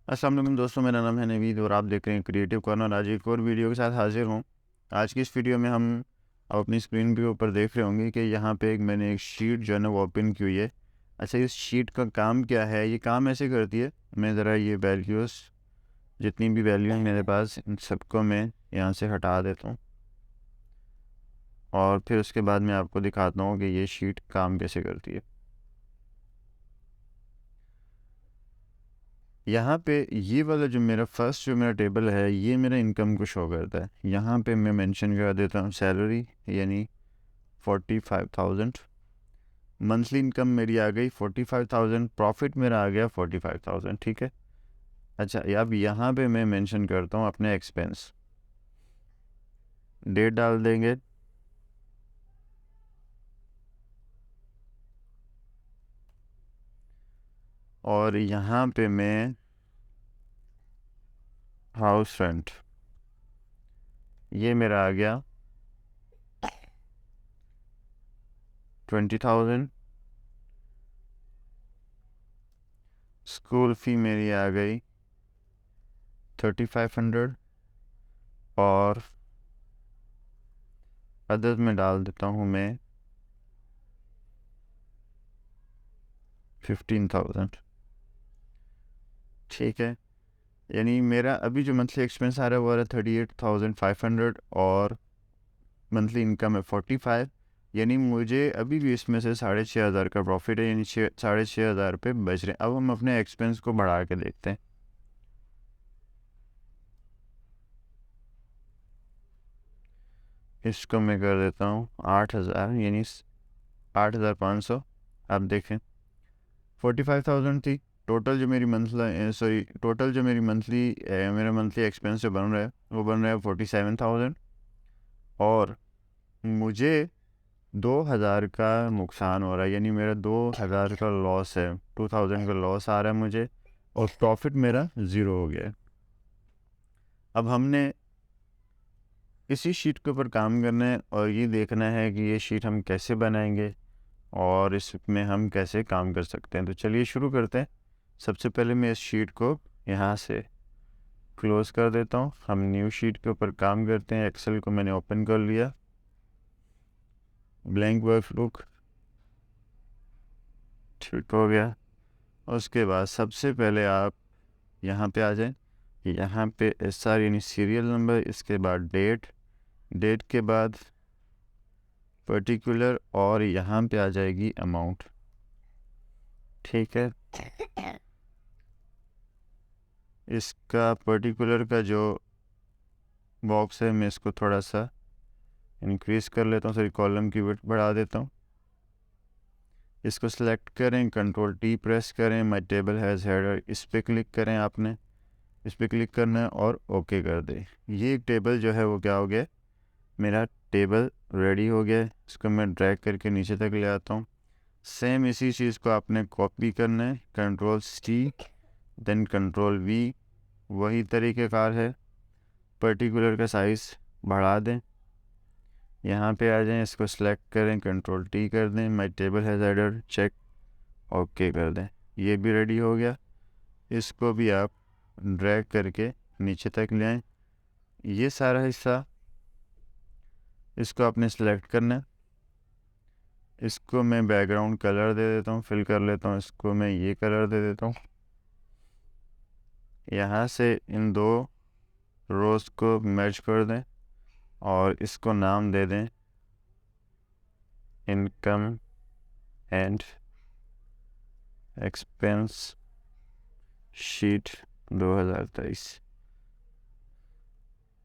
अस्सलाम वालेकुम दोस्तों, मेरा नाम है नवीद और आप देख रहे हैं क्रिएटिव कॉर्नर। आज एक और वीडियो के साथ हाजिर हूँ। आज की इस वीडियो में हम आप अपनी स्क्रीन के ऊपर देख रहे होंगे कि यहाँ पे मैंने एक शीट जो है ना वो ओपन की हुई है। अच्छा, इस शीट का काम क्या है? ये काम ऐसे करती है, मैं ज़रा ये वैल्यूज़ जितनी भी वैल्यू हैं मेरे पास इन सबको मैं यहाँ से हटा देता हूँ और फिर उसके बाद मैं आपको दिखाता हूँ कि ये शीट काम कैसे करती है। यहाँ पे ये वाला जो मेरा फर्स्ट जो मेरा टेबल है, ये मेरा इनकम को शो करता है। यहाँ पे मैं मेंशन कर देता हूँ सैलरी, यानी 45,000। मंथली इनकम मेरी आ गई 45,000, प्रॉफिट मेरा आ गया 45,000। ठीक है। अच्छा, अब यहाँ पे मैं मेंशन करता हूँ अपने एक्सपेंस, डेट डाल देंगे। और यहाँ पे मैं हाउस रेंट, ये मेरा आ गया 20,000। स्कूल फ़ी मेरी आ गई 3,500 और अदर में डाल देता हूँ मैं 15,000। ठीक है, यानी मेरा अभी जो मंथली एक्सपेंस आ रहा है वो आ रहा है 38,500 और मंथली इनकम है 45। यानी मुझे अभी भी इसमें से 6,500 का प्रॉफिट है, यानी 6,500 रुपये बच रहे हैं। अब हम अपने एक्सपेंस को बढ़ा के देखते हैं। इसको मैं कर देता हूँ 8,000, यानी 8,500। आप देखें 45,000 थी टोटल जो मेरी टोटल जो मेरी मंथली मेरा मंथली एक्सपेंस जो बन रहा है वो बन रहा है 47,000 और मुझे 2,000 का नुकसान हो रहा है, यानी मेरा 2,000 का लॉस है। 2,000 का लॉस आ रहा है मुझे और प्रॉफिट मेरा ज़ीरो हो गया है। अब हमने इसी शीट के ऊपर काम करना है और ये देखना है कि ये शीट हम कैसे बनाएंगे और इसमें हम कैसे काम कर सकते हैं। तो चलिए शुरू करते हैं। सबसे पहले मैं इस शीट को यहाँ से क्लोज़ कर देता हूँ। हम न्यू शीट के ऊपर काम करते हैं। एक्सेल को मैंने ओपन कर लिया, ब्लैंक वर्कबुक ठीक हो गया। उसके बाद सबसे पहले आप यहाँ पे आ जाएं। यहाँ पे SR यानी सीरियल नंबर, इसके बाद डेट के बाद पर्टिकुलर और यहाँ पे आ जाएगी अमाउंट। ठीक है, इसका पर्टिकुलर का जो बॉक्स है मैं इसको थोड़ा सा इंक्रीज़ कर लेता हूँ, सॉरी कॉलम की विड्थ बढ़ा देता हूँ। इसको सेलेक्ट करें, कंट्रोल T प्रेस करें, माय टेबल हैज़ हेडर, इस पर क्लिक करें। आपने इस पर क्लिक करना है और ओके कर दें। ये एक टेबल जो है वो क्या हो गया, मेरा टेबल रेडी हो गया है। इसको मैं ड्रैग करके नीचे तक ले आता हूँ। सेम इसी चीज़ को आपने कॉपी करना है, control C then control V, वही तरीक़ेकार है। पर्टिकुलर का साइज़ बढ़ा दें, यहाँ पे आ जाएं, इसको सेलेक्ट करें, कंट्रोल T कर दें, my table has header check, okay कर दें। ये भी रेडी हो गया। इसको भी आप ड्रैग करके नीचे तक ले आएँ। ये सारा हिस्सा इसको आपने सेलेक्ट करना है। इसको मैं बैकग्राउंड कलर दे देता हूँ, फिल कर लेता हूँ। इसको मैं ये कलर दे देता हूँ। यहाँ से इन दो रोज़ को मर्ज कर दें और इसको नाम दे दें इनकम एंड एक्सपेंस शीट 2023।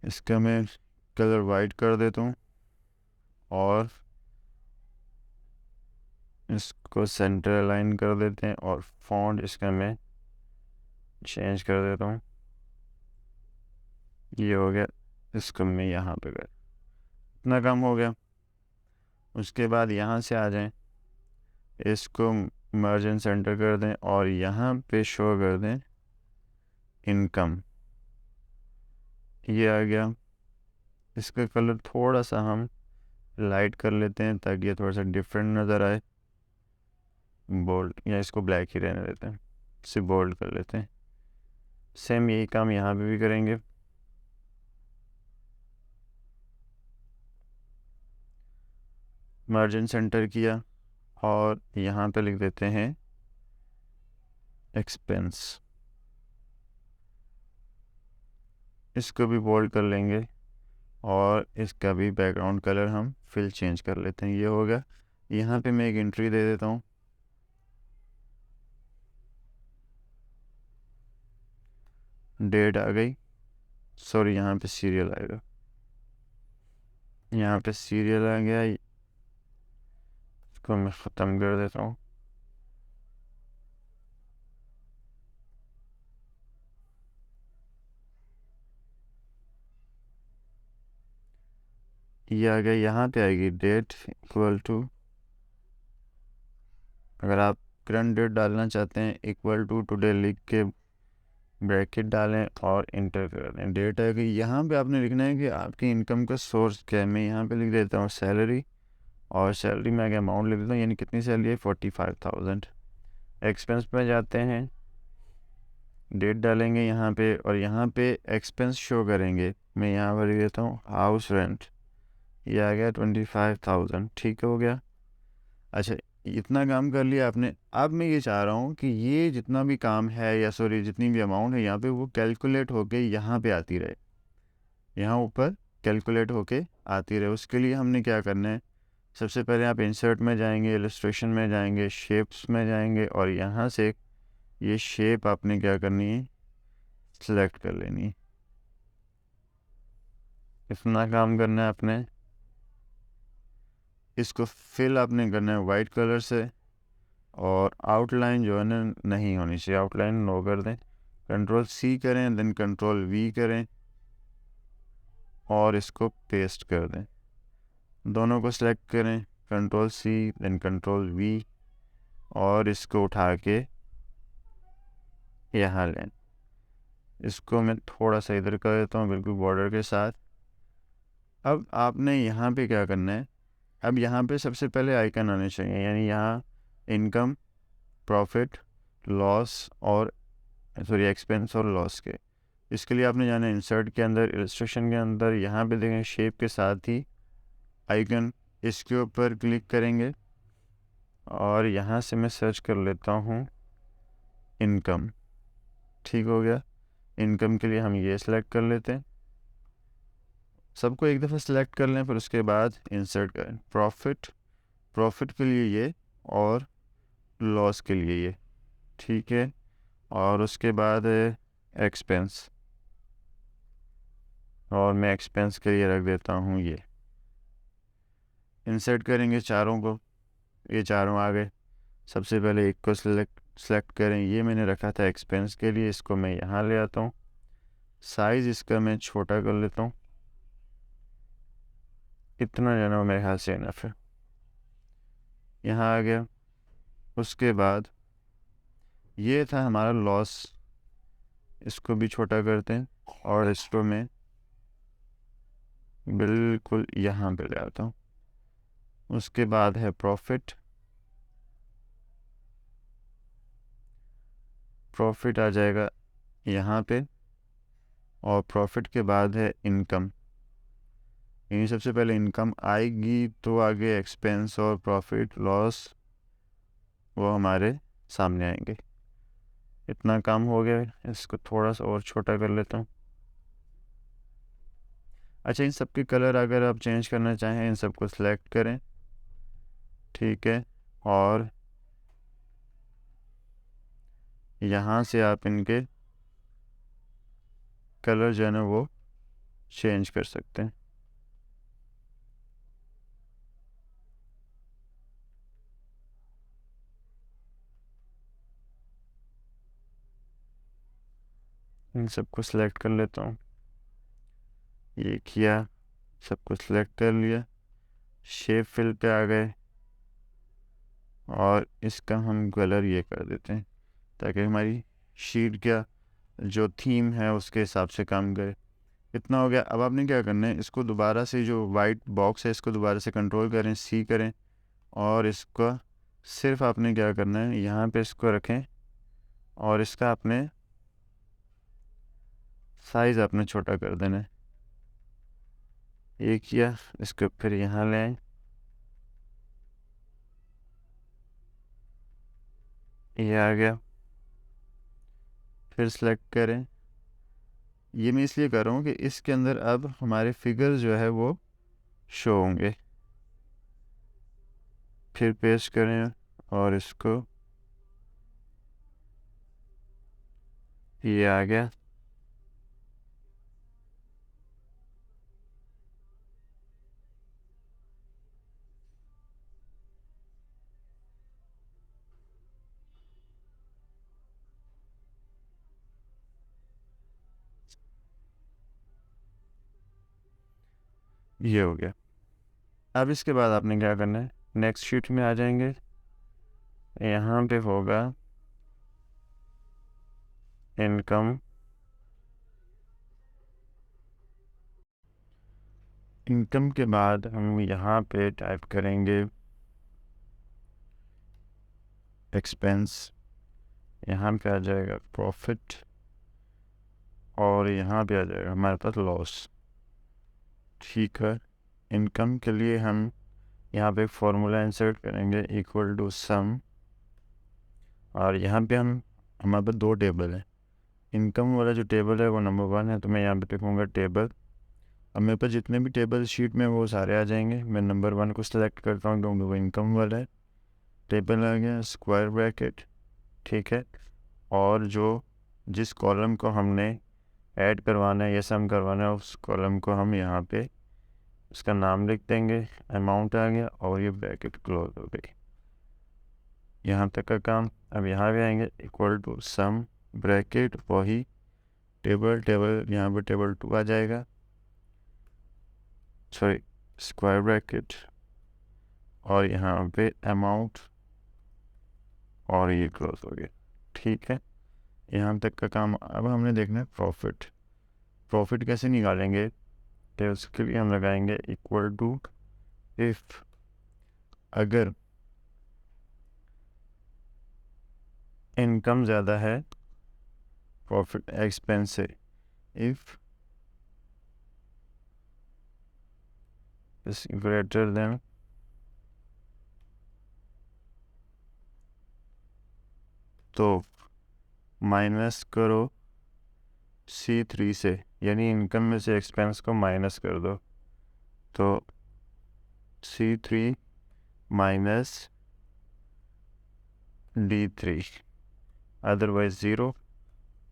इसका मैं कलर वाइट कर देता हूँ और इसको सेंटर अलाइन कर देते हैं और फॉन्ट इसका मैं चेंज कर देता हूँ। ये हो गया। इसको मैं यहाँ पे कर, इतना कम हो गया। उसके बाद यहाँ से आ जाएं, इसको मार्जिन सेंटर कर दें और यहाँ पे शो कर दें इनकम। ये आ गया। इसका कलर थोड़ा सा हम लाइट कर लेते हैं ताकि ये थोड़ा सा डिफरेंट नज़र आए। बोल्ड, या इसको ब्लैक ही रहने देते हैं, इसे बोल्ड कर लेते हैं। सेम यही काम यहाँ पे भी करेंगे। मार्जिन सेंटर किया और यहाँ पे लिख देते हैं एक्सपेंस। इसको भी बोल्ड कर लेंगे और इसका भी बैकग्राउंड कलर हम फिल चेंज कर लेते हैं। ये हो गया। यहाँ पे मैं एक एंट्री दे देता हूँ, डेट आ गई, सॉरी यहाँ पे सीरियल आएगा, यहाँ पे सीरियल आ गया। इसको मैं ख़त्म कर देता हूँ। ये आ गया। यहाँ पे आएगी डेट इक्वल टू, अगर आप करंट डेट डालना चाहते हैं इक्वल टू टुडे लिख के ब्रैकेट डालें और इंटर कर दें। डेट है कि यहाँ पे आपने लिखना है कि आपकी इनकम का सोर्स क्या है। मैं यहाँ पे लिख देता हूँ सैलरी, और सैलरी में आगे अमाउंट लिख देता हूँ, यानी कितनी सैलरी है 45,000। एक्सपेंस में जाते हैं, डेट डालेंगे यहाँ पे और यहाँ पे एक्सपेंस शो करेंगे। मैं यहाँ पर लिख देता हूँ हाउस रेंट, ये आ गया 25,000। ठीक हो गया। अच्छा, इतना काम कर लिया आपने। अब मैं ये चाह रहा हूँ कि ये जितना भी काम है या सॉरी जितनी भी अमाउंट है यहाँ पे वो कैलकुलेट होके यहाँ पे आती रहे, यहाँ ऊपर कैलकुलेट होके आती रहे। उसके लिए हमने क्या करना है, सबसे पहले आप इंसर्ट में जाएंगे, इलस्ट्रेशन में जाएंगे, शेप्स में जाएंगे और यहाँ से ये शेप आपने क्या करनी है, सिलेक्ट कर लेनी है। इतना काम करना है आपने। इसको फिल आपने करना है वाइट कलर से, और आउटलाइन जो है ना नहीं होनी चाहिए, आउटलाइन नो कर दें। कंट्रोल सी करें, देन कंट्रोल वी करें और इसको पेस्ट कर दें। दोनों को सिलेक्ट करें, control C then control V, और इसको उठा के यहाँ लें। इसको मैं थोड़ा सा इधर कर देता हूँ, बिल्कुल बॉर्डर के साथ। अब आपने यहाँ पे क्या करना है, अब यहाँ पे सबसे पहले आइकन आने चाहिए, यानी यहाँ इनकम, प्रॉफिट, लॉस और सॉरी एक्सपेंस और लॉस के। इसके लिए आपने जाना है इंसर्ट के अंदर, इलस्ट्रेशन के अंदर, यहाँ पे देखें शेप के साथ ही आइकन, इसके ऊपर क्लिक करेंगे और यहाँ से मैं सर्च कर लेता हूँ इनकम। ठीक हो गया। इनकम के लिए हम ये सिलेक्ट कर लेते हैं, सबको एक दफ़ा सिलेक्ट कर लें, फिर उसके बाद इंसर्ट करें। प्रॉफिट, प्रॉफिट के लिए ये और लॉस के लिए ये। ठीक है। और उसके बाद एक्सपेंस, और मैं एक्सपेंस के लिए रख देता हूँ ये। इंसर्ट करेंगे चारों को, ये चारों आ गए। सबसे पहले एक को सेलेक्ट करें, ये मैंने रखा था एक्सपेंस के लिए, इसको मैं यहाँ ले आता हूँ। साइज़ इसका मैं छोटा कर लेता हूँ, इतना जाना मेरे ख्याल से इनफ है। यहाँ आ गया। उसके बाद ये था हमारा लॉस, इसको भी छोटा करते हैं और इसको मैं बिल्कुल यहाँ पे ले आता हूँ। उसके बाद है प्रॉफिट, प्रॉफिट आ जाएगा यहाँ पे, और प्रॉफिट के बाद है इनकम। यानी सबसे पहले इनकम आएगी तो आगे एक्सपेंस और प्रॉफिट लॉस वो हमारे सामने आएंगे। इतना काम हो गया। इसको थोड़ा सा और छोटा कर लेता हूँ। अच्छा, इन सब के कलर अगर आप चेंज करना चाहें, इन सबको सिलेक्ट करें। ठीक है। और यहाँ से आप इनके कलर जो है ना वो चेंज कर सकते हैं। इन सबको सिलेक्ट कर लेता हूँ। ये किया, सबको सिलेक्ट कर लिया, शेप फिल पे आ गए और इसका हम कलर ये कर देते हैं ताकि हमारी शीट क्या जो थीम है उसके हिसाब से काम करे। इतना हो गया। अब आपने क्या करना है, इसको दोबारा से जो वाइट बॉक्स है इसको दोबारा से कंट्रोल करें, सी करें, और इसका सिर्फ आपने क्या करना है, यहाँ पे इसको रखें और इसका आपने साइज़ आपने छोटा कर देना है। ये किया, इसको फिर यहाँ ले आए, ये आ गया, फिर सेलेक्ट करें। ये मैं इसलिए कर रहा हूँ कि इसके अंदर अब हमारे फिगर जो है वो शो होंगे। फिर पेस्ट करें और इसको, ये आ गया। ये हो गया। अब इसके बाद आपने क्या करना है, नेक्स्ट शीट में आ जाएंगे, यहाँ पे होगा इनकम। इनकम के बाद हम यहाँ पे टाइप करेंगे एक्सपेंस, यहाँ पे आ जाएगा प्रॉफिट, और यहाँ पे आ जाएगा हमारे पास लॉस। ठीक है, इनकम के लिए हम यहाँ पे फॉर्मूला इंसर्ट करेंगे इक्वल टू सम, और यहाँ पे हमारे पास दो टेबल है। इनकम वाला जो टेबल है वो नंबर 1 है, तो मैं यहाँ पे लिखूँगा टेबल। अब मेरे पास जितने भी टेबल शीट में वो सारे आ जाएंगे। मैं नंबर 1 को सिलेक्ट करता हूँ क्योंकि वो इनकम वाला है। टेबल आ गया, स्क्वायर ब्रैकेट, ठीक है। और जिस कॉलम को हमने ऐड करवाना है या सम करवाना है, उस कॉलम को हम यहाँ पे उसका नाम लिख देंगे, अमाउंट आ गया, और ये ब्रैकेट क्लोज हो गई। यहाँ तक का काम। अब यहाँ पे आएंगे इक्वल टू सम ब्रैकेट, वही टेबल यहाँ पे टेबल 2 आ जाएगा, सॉरी स्क्वायर ब्रैकेट, और यहाँ पे अमाउंट, और ये क्लोज हो गया। ठीक है, यहाँ तक का काम। अब हमने देखना है प्रॉफिट। प्रॉफिट कैसे निकालेंगे, तो उसके लिए हम लगाएंगे इक्वल टू इफ़, अगर इनकम ज़्यादा है प्रॉफिट एक्सपेंस से, इफ़ इज ग्रेटर देन, तो माइनस करो C3 से, यानी इनकम में से एक्सपेंस को माइनस कर दो, तो C3 माइनस D3, अदरवाइज 0,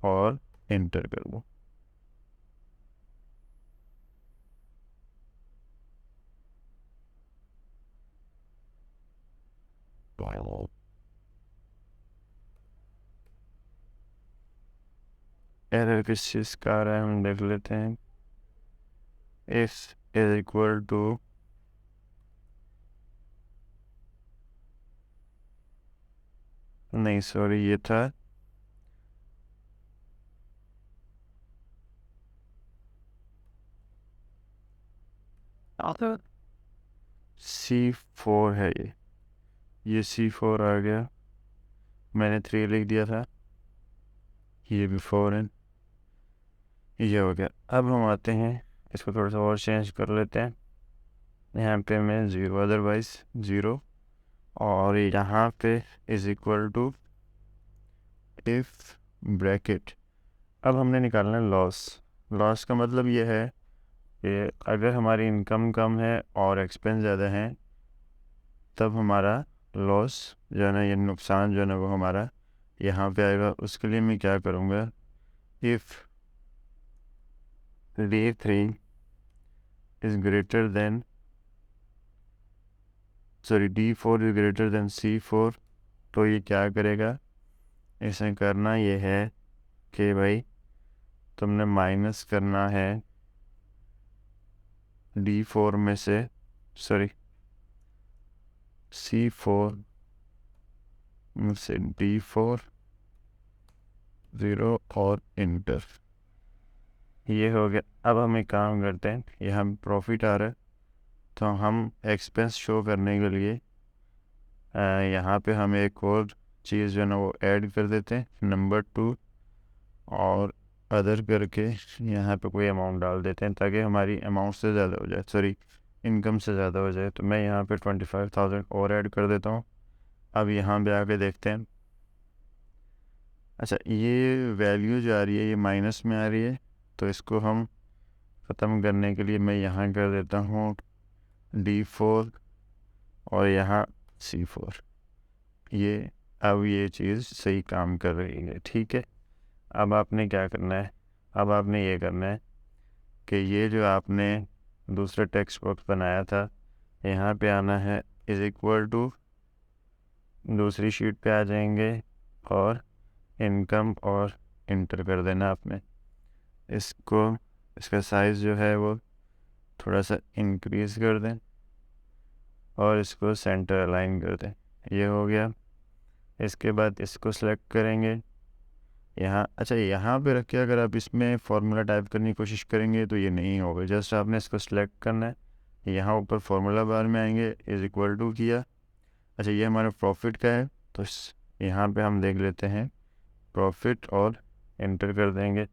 और इंटर कर दो। एरर किस चीज़ का आ रहा है हम देख लेते हैं। इफ इज इक्वल टू, नहीं सॉरी ये था C4 है, ये C4 आ गया, मैंने 3 लिख दिया था, ये भी 4 है, ये हो गया। अब हम आते हैं, इसको थोड़ा सा और चेंज कर लेते हैं। यहाँ पे मैं 0 अदरवाइज 0, और यहाँ पे is equal to if bracket. अब हमने निकालना है लॉस। लॉस का मतलब ये है कि अगर हमारी इनकम कम है और एक्सपेंस ज़्यादा है, तब हमारा लॉस जो है ना, ये नुकसान जो है ना, वो हमारा यहाँ पे आएगा। उसके लिए मैं क्या करूँगा, if D3 is greater than, sorry D4 is greater than C4, तो ये क्या करेगा, इसे करना ये है कि भाई तुमने माइनस करना है D4 में से, सॉरी C4 में से D4, 0, और इंटर। ये हो गया। अब हम एक काम करते हैं, ये हम प्रॉफिट आ रहा है, तो हम एक्सपेंस शो करने के लिए यहाँ पे हम एक और चीज़ जो है ना वो ऐड कर देते हैं, नंबर 2, और अदर करके यहाँ पे कोई अमाउंट डाल देते हैं ताकि हमारी अमाउंट से ज़्यादा हो जाए, सॉरी इनकम से ज़्यादा हो जाए। तो मैं यहाँ पे 25,000 और ऐड कर देता हूँ। अब यहाँ पे आके देखते हैं। अच्छा, ये वैल्यू जो आ रही है ये माइनस में आ रही है, तो इसको हम ख़त्म करने के लिए मैं यहाँ कर देता हूँ D4 और यहाँ C4। ये अब ये चीज़ सही काम कर रही है, ठीक है। अब आपने क्या करना है, अब आपने ये करना है कि ये जो आपने दूसरा टेक्स्ट बॉक्स बनाया था यहाँ पे आना है, इज़ इक्वल टू दूसरी शीट पे आ जाएंगे और इनकम और इंटर कर देना आपने। इसको इसका साइज़ जो है वो थोड़ा सा इंक्रीज़ कर दें और इसको सेंटर अलाइन कर दें। ये हो गया। इसके बाद इसको सेलेक्ट करेंगे यहाँ। अच्छा, यहाँ पे रख के अगर आप इसमें फार्मूला टाइप करने की कोशिश करेंगे तो ये नहीं होगा। जस्ट आपने इसको सेलेक्ट करना है, यहाँ ऊपर फार्मूला बार में आएंगे, इज़ इक्वल टू किया। अच्छा, ये हमारा प्रॉफिट का है तो यहाँ पे हम देख लेते हैं प्रॉफिट और इंटर कर देंगे।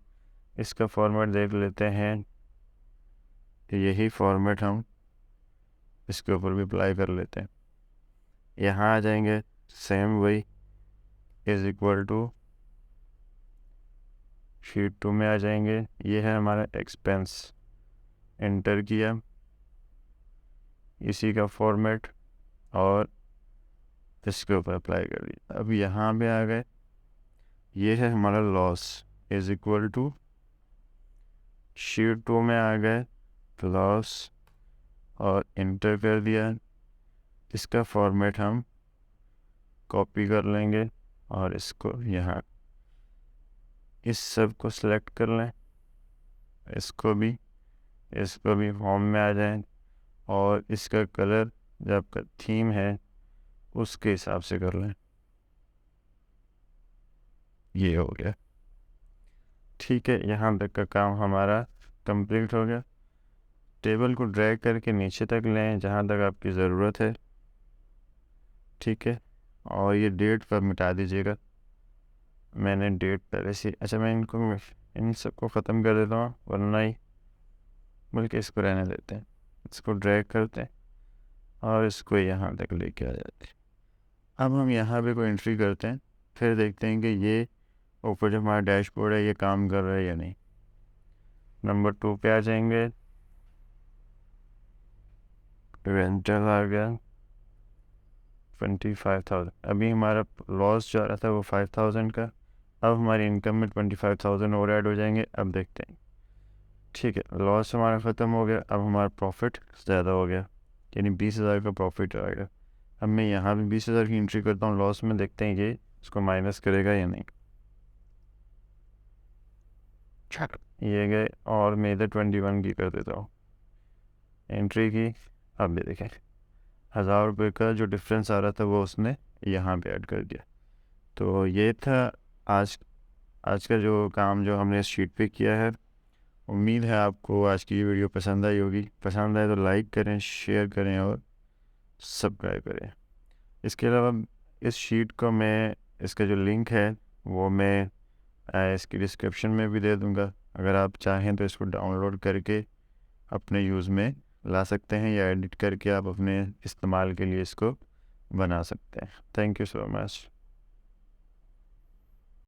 इसका फॉर्मेट देख लेते हैं, यही फॉर्मेट हम इसके ऊपर भी अप्लाई कर लेते हैं। यहाँ आ जाएंगे, सेम वही इज़ इक्वल टू शीट 2 में आ जाएंगे। ये है हमारा एक्सपेंस, इंटर किया, इसी का फॉर्मेट और इसके ऊपर अप्लाई कर दिया। अब यहाँ पे आ गए, ये है हमारा loss, is equal to sheet 2 में आ गए लॉस और इंटर कर दिया। इसका फॉर्मेट हम कॉपी कर लेंगे और इसको यहाँ इस सब को सिलेक्ट कर लें, इसको भी फॉर्म में आ जाए और इसका कलर जो आपका थीम है उसके हिसाब से कर लें। ये हो गया, ठीक है। यहाँ तक का काम हमारा कंप्लीट हो गया। टेबल को ड्रैग करके नीचे तक लें जहाँ तक आपकी ज़रूरत है, ठीक है। और ये डेट पर मिटा दीजिएगा, मैंने डेट पहले से। अच्छा, मैं इन सबको ख़त्म कर देता हूँ वरना ही, बल्कि इसको रहने देते हैं। इसको ड्रैग करते हैं और इसको यहाँ तक लेके आ जाते हैं। अब हम यहाँ पे कोई एंट्री करते हैं, फिर देखते हैं कि ये ऊपर जो हमारा डैशबोर्ड है ये काम कर रहा है या नहीं। नंबर 2 पे आ जाएंगे, रेंटल आ गया 25,000। अभी हमारा लॉस जो आ रहा था वो 5,000 का, अब हमारी इनकम में 25,000 और ऐड हो जाएंगे। अब देखते हैं, ठीक है, लॉस हमारा ख़त्म हो गया। अब हमारा प्रॉफिट ज़्यादा हो गया, यानी 20,000 का प्रॉफिट आएगा। अब मैं यहाँ भी 20,000 की एंट्री करता हूँ लॉस में, देखते हैं ये इसको माइनस करेगा या नहीं। ये गए और मैं इधर 21 की कर देता हूँ एंट्री की। अब ये देखें 1,000 रुपये का जो डिफरेंस आ रहा था वो उसने यहाँ पे ऐड कर दिया। तो ये था आज का जो काम जो हमने इस शीट पे किया है। उम्मीद है आपको आज की ये वीडियो पसंद आई होगी। पसंद आए तो लाइक करें, शेयर करें और सब्सक्राइब करें। इसके अलावा इस शीट को मैं, इसका जो लिंक है वो मैं इसकी डिस्क्रिप्शन में भी दे दूँगा। अगर आप चाहें तो इसको डाउनलोड करके अपने यूज़ में ला सकते हैं या एडिट करके आप अपने इस्तेमाल के लिए इसको बना सकते हैं। Thank you so much.